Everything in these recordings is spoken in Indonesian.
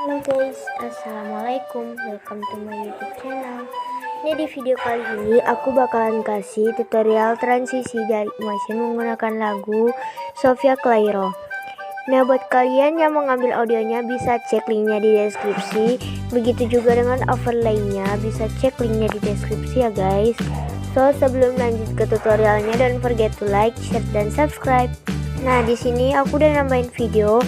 Halo guys, assalamualaikum, welcome to my YouTube channel. Di video kali ini aku bakalan kasih tutorial transisi dari Motion menggunakan lagu Sofia Clairo. Nah, buat kalian yang mau ngambil audionya bisa cek linknya di deskripsi. Begitu juga dengan overlaynya, bisa cek linknya di deskripsi ya guys. So, sebelum lanjut ke tutorialnya, don't forget to like, share, dan subscribe. Nah, di sini aku udah nambahin video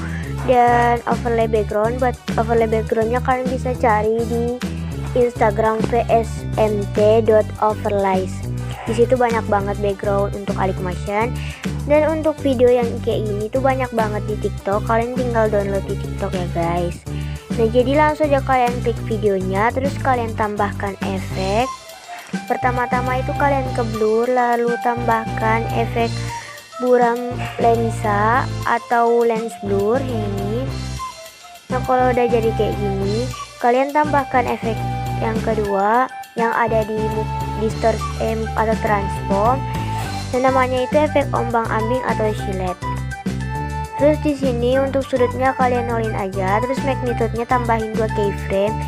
dan overlay background. Buat overlay backgroundnya kalian bisa cari di Instagram psmt.overlays. Di situ banyak banget background untuk Alik Motion. Dan untuk video yang kayak gini tuh banyak banget di TikTok. Kalian tinggal download di TikTok ya guys. Nah, jadi langsung aja kalian klik videonya, terus kalian tambahkan efek. Pertama-tama itu kalian ke blur, lalu tambahkan efek buram lensa atau lens blur ini. Nah, kalau udah jadi kayak gini, kalian tambahkan efek yang kedua yang ada di distortion atau transform. Dan namanya itu efek ombang-ambing atau silhouette. Terus di sini untuk sudutnya kalian nolin aja, terus magnitude-nya tambahin 2 keyframe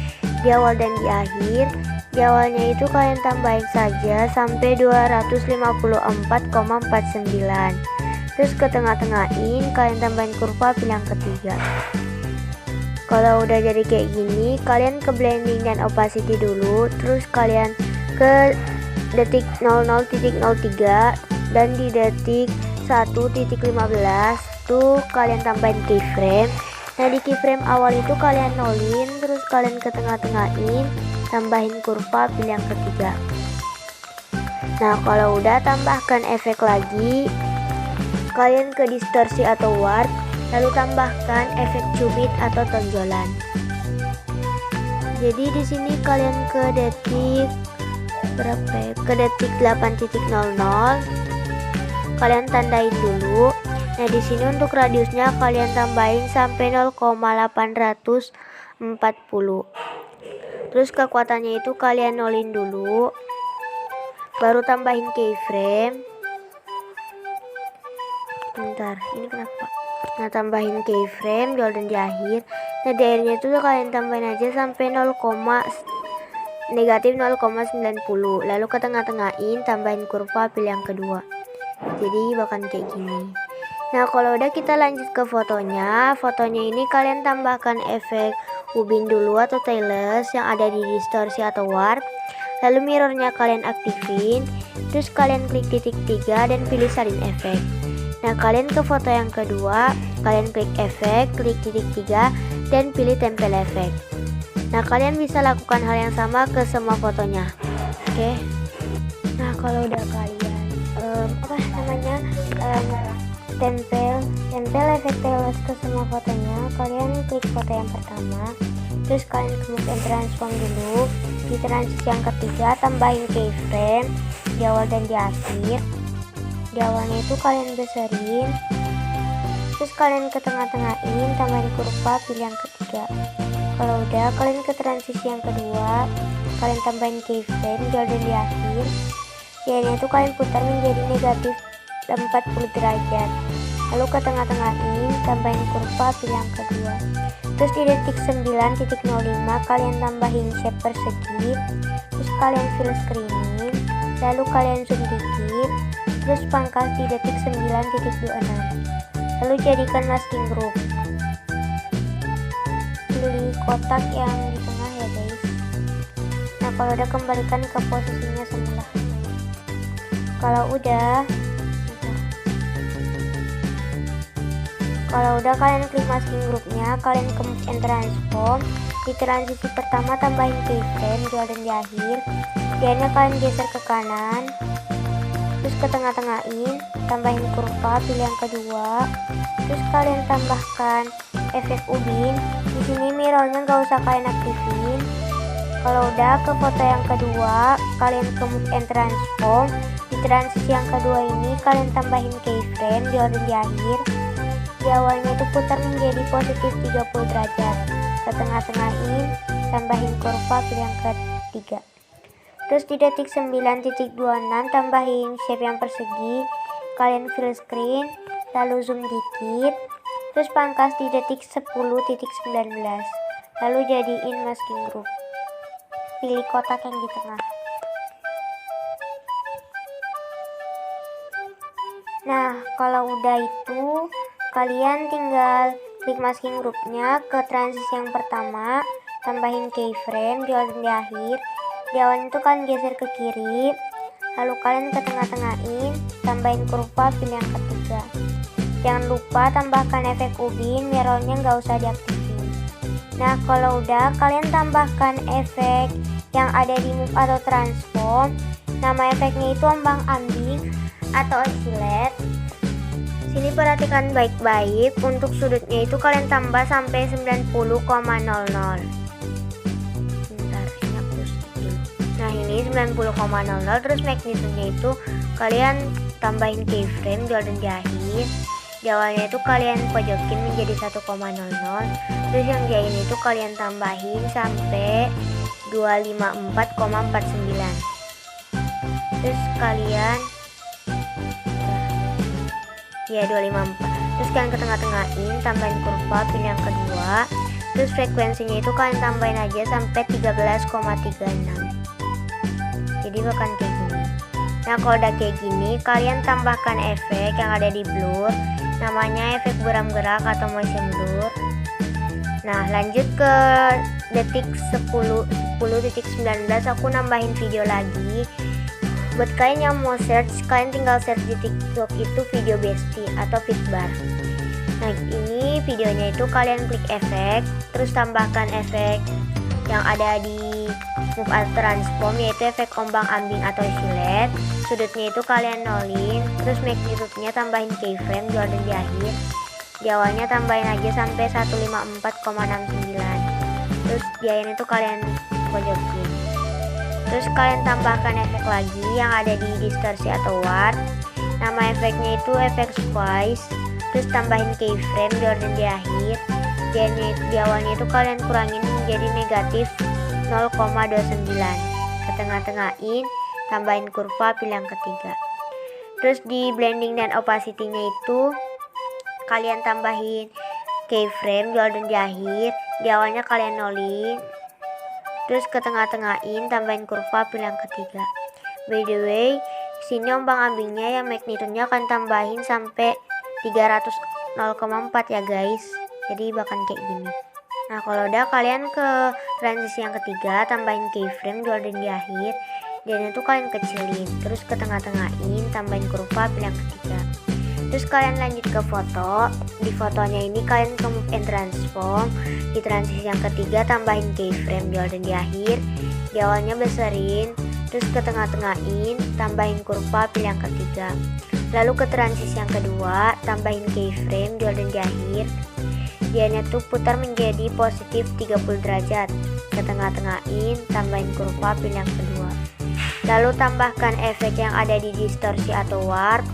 di awal dan di akhir. Di awalnya itu kalian tambahin saja sampai 254,49. Terus ke tengah-tengahin kalian tambahin kurva pilih yang ketiga. Kalau udah jadi kayak gini, kalian ke blending dan opacity dulu, terus kalian ke detik 00.03 dan di detik 1.15 tuh kalian tambahin keyframe. Nah, di keyframe awal itu kalian nolin, terus kalian ke tengah-tengahin tambahin kurva pilih yang ketiga. Nah, kalau udah tambahkan efek lagi, kalian ke distorsi atau warp, lalu tambahkan efek cubit atau tonjolan. Jadi di sini kalian ke detik berapa ya? Ke detik 8.00 kalian tandain dulu. Nah, di sini untuk radiusnya kalian tambahin sampai 0,840. Terus kekuatannya itu kalian nolin dulu, baru tambahin keyframe. Bentar, ini kenapa? Nah, tambahin keyframe di awal dan di akhir. Nah, di akhirnya itu kalian tambahin aja sampai negatif 0,90. Lalu ke tengah-tengahin tambahin kurva pilih yang kedua. Jadi bakal kayak gini. Nah, kalau udah kita lanjut ke fotonya. Fotonya ini kalian tambahkan efek ubin dulu atau tailless yang ada di distorsi atau warp. Lalu mirrornya kalian aktifin. Terus kalian klik titik 3 dan pilih salin efek. Nah, kalian ke foto yang kedua, kalian klik efek, klik titik 3 dan pilih tempel efek. Nah, kalian bisa lakukan hal yang sama ke semua fotonya. Oke. Nah, kalau udah kalian tempel efek tailless ke semua fotonya, kalian klik foto yang pertama, terus kalian kemudian transform dulu. Di transisi yang ketiga tambahin keyframe di awal dan di akhir. Di awalnya itu kalian besarin, terus kalian ke tengah-tengahin tambahin kurva pilih yang ketiga. Kalau udah, kalian ke transisi yang kedua, kalian tambahin keyframe di awal dan di akhir. Di akhirnya itu kalian putar menjadi negatif 40 derajat. Lalu ke tengah-tengahin tambahin kurva pilih yang kedua. Terus di detik 9.05 kalian tambahin shape persegi. Terus kalian fill screening, lalu kalian zoom dikit, terus pangkas di detik 9.26. Lalu jadikan masking group. Pilih kotak yang di tengah ya guys. Nah, kalau udah kembalikan ke posisinya semula. Kalau udah kalian klik masking groupnya, kalian ke move and transform. Di transisi pertama tambahin keyframe di awal dan di akhir. Dianya kalian geser ke kanan, terus ke tengah-tengahin tambahin kurva pilih yang kedua. Terus kalian tambahkan efek ubin. Di sini mirrornya nggak usah kalian aktifin. Kalau udah ke foto yang kedua, kalian ke move and transform. Di transisi yang kedua ini kalian tambahin keyframe di awal dan di akhir. Di awalnya itu putar menjadi positif 30 derajat. Ke tengah-tengahin tambahin kurva pilih yang ketiga. Terus di detik 9.26 tambahin shape yang persegi. Kalian fill screen, lalu zoom dikit. Terus pangkas di detik 10.19. lalu jadiin masking group, pilih kotak yang di tengah. Nah, kalau udah itu kalian tinggal klik masking groupnya ke transisi yang pertama, tambahin keyframe di order di akhir. Di awalnya itu kalian geser ke kiri, lalu kalian ke tengah-tengahin, tambahin kurva, pilih yang ketiga. Jangan lupa tambahkan efek ubin, mirrornya nggak usah diaktifin. Nah, kalau udah kalian tambahkan efek yang ada di move atau transform. Nama efeknya itu ombang ambing atau oscillate. Sini perhatikan baik-baik, untuk sudutnya itu kalian tambah sampai 90,00. Bentar, ini hapus dulu. Nah, ini 90,00, terus magnitude-nya itu kalian tambahin keyframe di order di akhir. Di awalnya itu kalian pojokin menjadi 1,00, terus yang di akhir itu kalian tambahin sampai 254,49. Terus kalian 254. Terus kalian ke tengah-tengahin, tambahin kurva, pilih yang kedua. Terus frekuensinya itu kalian tambahin aja sampai 13,36. Jadi bakal kayak gini. Nah, kalau udah kayak gini, kalian tambahkan efek yang ada di blur, namanya efek buram gerak atau motion blur. Nah, lanjut ke detik 10.19 aku nambahin video lagi. Buat kalian yang mau search, kalian tinggal search di TikTok itu video bestie atau fitbar. Nah, ini videonya itu kalian klik efek, terus tambahkan efek yang ada di move atau transform, yaitu efek ombang ambing atau oscillate. Sudutnya itu kalian nolin, terus magnitude-nya tambahin keyframe di order di akhir. Di awalnya tambahin aja sampai 154,69. Terus di akhirnya itu kalian pojokin. Terus kalian tambahkan efek lagi yang ada di distorsi atau warp. Nama efeknya itu efek squeeze. Terus tambahin keyframe di order di akhir. Di awalnya itu kalian kurangin menjadi negatif 0,29. Ke tengah-tengahin, tambahin kurva, pilih yang ketiga. Terus di blending dan opacity-nya itu kalian tambahin keyframe di order di akhir. Di awalnya kalian nolin, terus ke tengah-tengahin, tambahin kurva, pilih yang ketiga. By the way, sini ombang ambingnya yang magnitude-nya akan tambahin sampai 300,04 ya guys. Jadi bakal kayak gini. Nah, kalau udah kalian ke transisi yang ketiga, tambahin keyframe di order di akhir. Dan itu kalian kecilin, terus ke tengah-tengahin, tambahin kurva, pilih yang ketiga. Terus kalian lanjut ke foto. Di fotonya ini kalian ke move and transform. Di transisi yang ketiga tambahin keyframe di order di akhir. Di awalnya besarin, terus ke tengah-tengahin, tambahin kurva, pilih yang ketiga. Lalu ke transisi yang kedua, tambahin keyframe di order di akhir. Dianya tuh putar menjadi positif 30 derajat. Ke tengah-tengahin, tambahin kurva, pilih yang kedua. Lalu tambahkan efek yang ada di distorsi atau warp.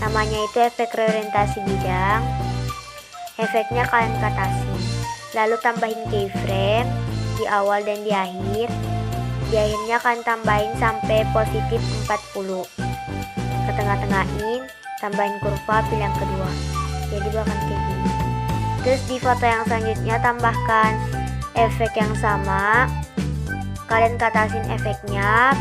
Namanya itu efek reorientasi bidang. Efeknya kalian katasin. Lalu tambahin keyframe di awal dan di akhir. Di akhirnya kalian tambahin sampai positif 40. Ke tengah-tengahin, tambahin kurva, pilih yang kedua. Jadi bakal kayak gini. Terus di foto yang selanjutnya tambahkan efek yang sama. Kalian katasin efeknya.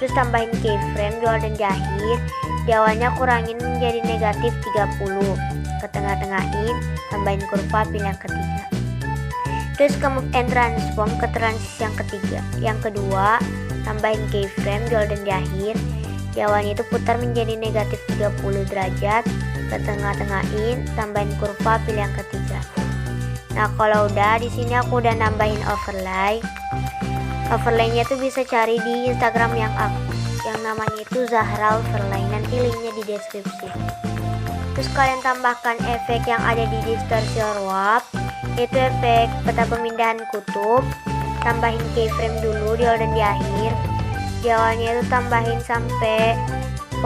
Terus tambahin keyframe di awal dan di akhir. Di awalnya kurangin menjadi negatif 30. Ke tengah-tengahin, tambahin kurva, pilih yang ketiga. Terus ke move and transform ke transisi yang ketiga. Yang kedua, tambahin keyframe di awal dan di akhir. Di awalnya itu putar menjadi negatif 30 derajat. Ke tengah-tengahin, tambahin kurva, pilih yang ketiga. Nah, kalau udah di sini aku udah nambahin overlay. Overlaynya tuh bisa cari di Instagram yang namanya itu Zahra Overlay, nanti linknya di deskripsi. Terus kalian tambahkan efek yang ada di distorsi or warp, yaitu efek peta pemindahan kutub. Tambahin keyframe dulu di awal dan di akhir. Di awalnya itu tambahin sampai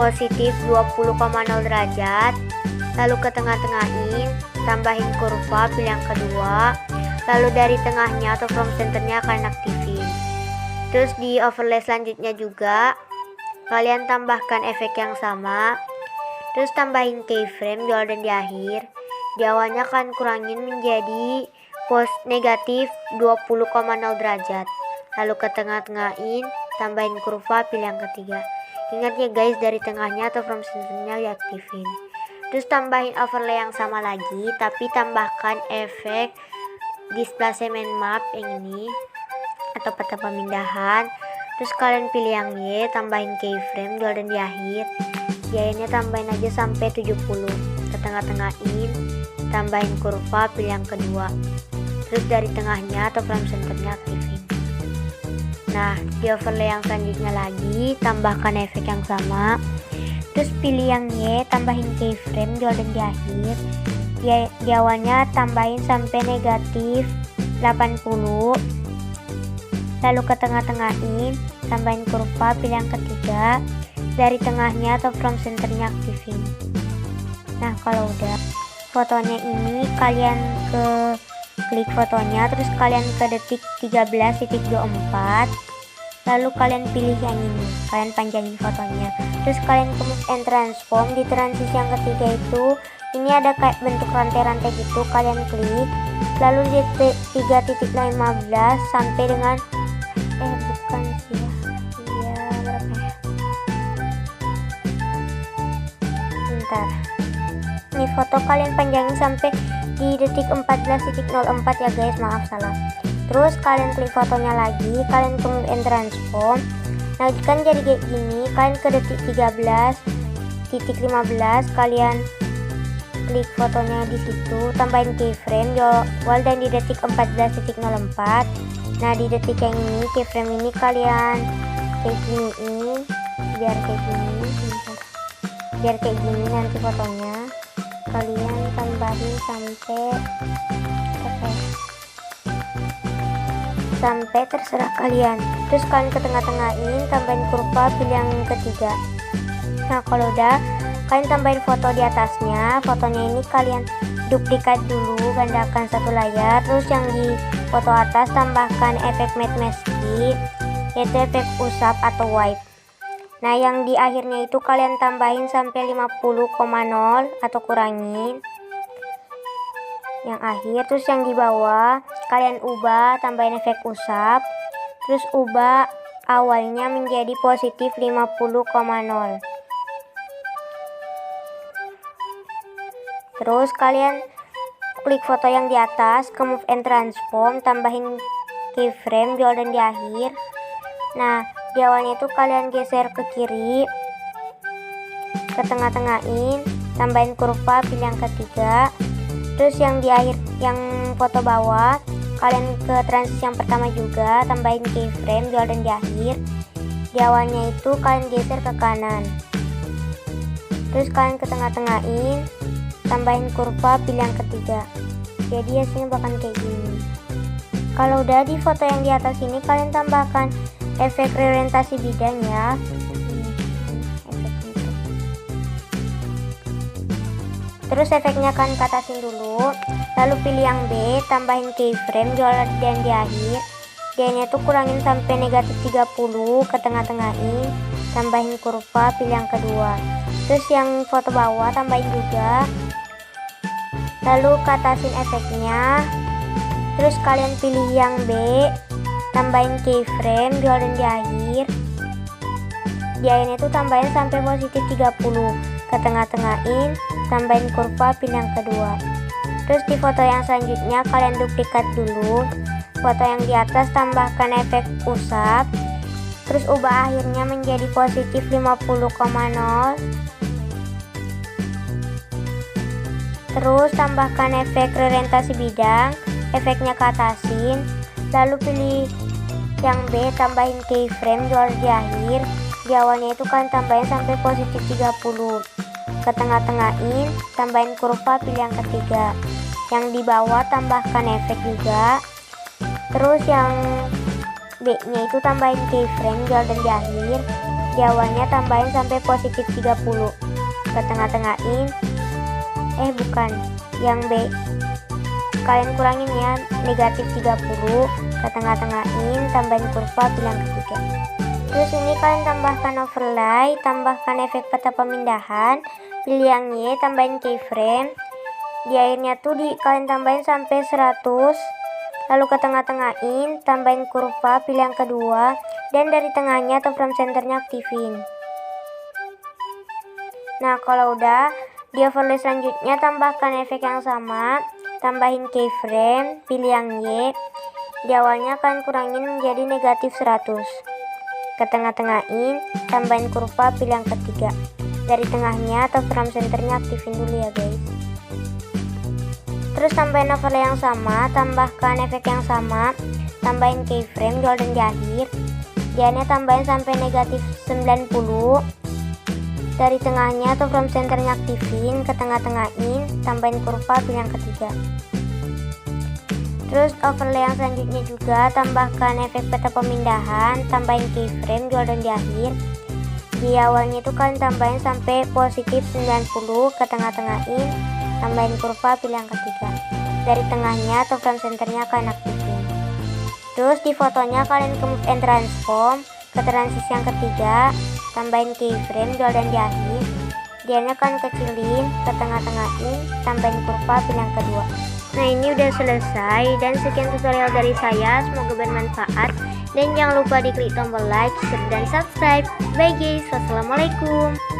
positif 20,0 derajat. Lalu ke tengah-tengahin, tambahin kurva, pilih yang kedua. Lalu dari tengahnya atau from centernya kalian aktifin. Terus di overlay selanjutnya juga kalian tambahkan efek yang sama. Terus tambahin keyframe di awal dan di akhir. Di awalnya kalian kurangin menjadi negatif 20,0 derajat. Lalu ke tengah-tengahin, tambahin kurva, pilih yang ketiga. Ingat ya guys, dari tengahnya atau from centernya diaktifin. Terus tambahin overlay yang sama lagi, tapi tambahkan efek displacement map yang ini atau peta pemindahan. Terus kalian pilih yang Y, tambahin keyframe jual dan di akhir. Y-nya tambahin aja sampai 70. Ke tengah-tengahin, tambahin kurva, pilih yang kedua. Terus dari tengahnya atau frame centernya aktifin. Nah, di overlay yang selanjutnya lagi, tambahkan efek yang sama. Terus pilih yang Y, tambahin keyframe jual dan di akhir. Di awalnya tambahin sampai negatif 80. Lalu ke tengah-tengahin, tambahin kurva, pilih yang ketiga. Dari tengahnya atau from centernya aktifin. Nah, kalau udah fotonya ini, kalian klik fotonya, terus kalian ke detik 13.24. Lalu kalian pilih yang ini, kalian panjangin fotonya. Terus kalian ke move and transform. Di transisi yang ketiga itu, ini ada kayak bentuk rantai-rantai gitu, kalian klik. Lalu di 3.15 sampai dengan bukan sih ya, iya berapa ya, bentar, ini foto kalian panjangin sampai di detik 14.04 ya guys, maaf salah. Terus kalian klik fotonya lagi, kalian ke move and transform. Nah kan jadi kayak gini, kalian ke detik 13.15, kalian klik fotonya di situ, tambahin keyframe jual dan di detik 14.04. Nah di detik yang ini, keyframe ini kalian kayak gini, biar kayak gini nanti fotonya kalian tambahin sampai terserah kalian. Terus kalian ke tengah-tengahin, tambahin kurva, pilih yang ketiga. Nah kalau udah, kalian tambahin foto di atasnya. Fotonya ini kalian duplikat dulu, gandakan satu layar. Terus yang di foto atas tambahkan efek matte masking, yaitu efek usap atau wipe. Nah yang di akhirnya itu kalian tambahin sampai 50,0 atau kurangin yang akhir. Terus yang di bawah kalian ubah, tambahin efek usap, terus ubah awalnya menjadi positif 50,0. Terus kalian klik foto yang di atas, ke move and transform, tambahin keyframe jual dan di akhir. Nah di awalnya itu kalian geser ke kiri, ke tengah-tengahin, tambahin kurva, pilih yang ketiga. Terus yang di akhir, yang foto bawah, kalian ke transisi yang pertama juga, tambahin keyframe jual dan di akhir. Di awalnya itu kalian geser ke kanan. Terus kalian ke tengah-tengahin, tambahin kurva, pilih yang ketiga. Jadi hasilnya bakal kayak gini. Kalau udah di foto yang di atas ini, kalian tambahkan efek reorientasi bidang ya. Terus efeknya kalian ke atasin dulu. Lalu pilih yang B, tambahin keyframe jual dan di akhir. D-nya tuh kurangin sampai negatif 30, ke tengah-tengahin, tambahin kurva, pilih yang kedua. Terus yang foto bawah tambahin juga. Lalu ke atasin efeknya. Terus kalian pilih yang B, tambahin keyframe jual dan di akhir. Di akhirnya itu tambahin sampai positif 30, ke tengah-tengahin, tambahin kurva, pilih yang kedua. Terus di foto yang selanjutnya kalian duplikat dulu. Foto yang di atas tambahkan efek usap, terus ubah akhirnya menjadi positif 50,0. Terus tambahkan efek reorientasi bidang, efeknya ke atasin. Lalu pilih yang B, tambahin keyframe jual di akhir. Di awalnya itu kalian tambahin sampai positif 30, ke tengah-tengahin, tambahin kurva, pilih yang ketiga. Yang di bawah tambahkan efek juga. Terus yang B nya itu tambahin keyframe jual dan di akhir. Di awalnya tambahin sampai positif 30, ke tengah-tengahin, bukan, yang B kalian kurangin ya, negatif 30, ke tengah-tengahin, tambahin kurva, pilih yang ketiga. Terus ini kalian tambahkan overlay, tambahkan efek peta pemindahan, pilih yang Y, tambahin keyframe. Di akhirnya tuh kalian tambahin sampai 100 lalu ke tengah-tengahin, tambahin kurva, pilih yang kedua, dan dari tengahnya atau frame centernya aktifin. Nah, kalau udah, di overlay selanjutnya tambahkan efek yang sama, tambahin keyframe, pilih yang Y. Di awalnya kalian kurangin menjadi negatif 100. Ke tengah-tengahin, tambahin kurva, pilih yang ketiga. Dari tengahnya atau frame centernya aktifin dulu ya guys. Terus tambahin overlay yang sama, tambahkan efek yang sama, tambahin keyframe, golden di akhir. Dianya tambahin sampai negatif 90. Dari tengahnya atau frame centernya aktifin, ke tengah-tengahin, tambahin kurva, pilih yang ketiga. Terus overlay yang selanjutnya juga tambahkan efek peta pemindahan, tambahin keyframe, golden di akhir. Di awalnya itu kalian tambahin sampai positif 90, ke tengah-tengahin, tambahin kurva, pilih yang ketiga. Dari tengahnya atau frame centernya kalian aktifin. Terus di fotonya kalian ke move and transform, ke transisi yang ketiga, tambahin keyframe, golden di akhir. Dianya kalian kecilin, ke tengah-tengahin, tambahin kurva, pilih yang kedua. Nah, ini udah selesai, dan sekian tutorial dari saya, semoga bermanfaat, dan jangan lupa diklik tombol like, share, dan subscribe. Bye guys, wassalamualaikum.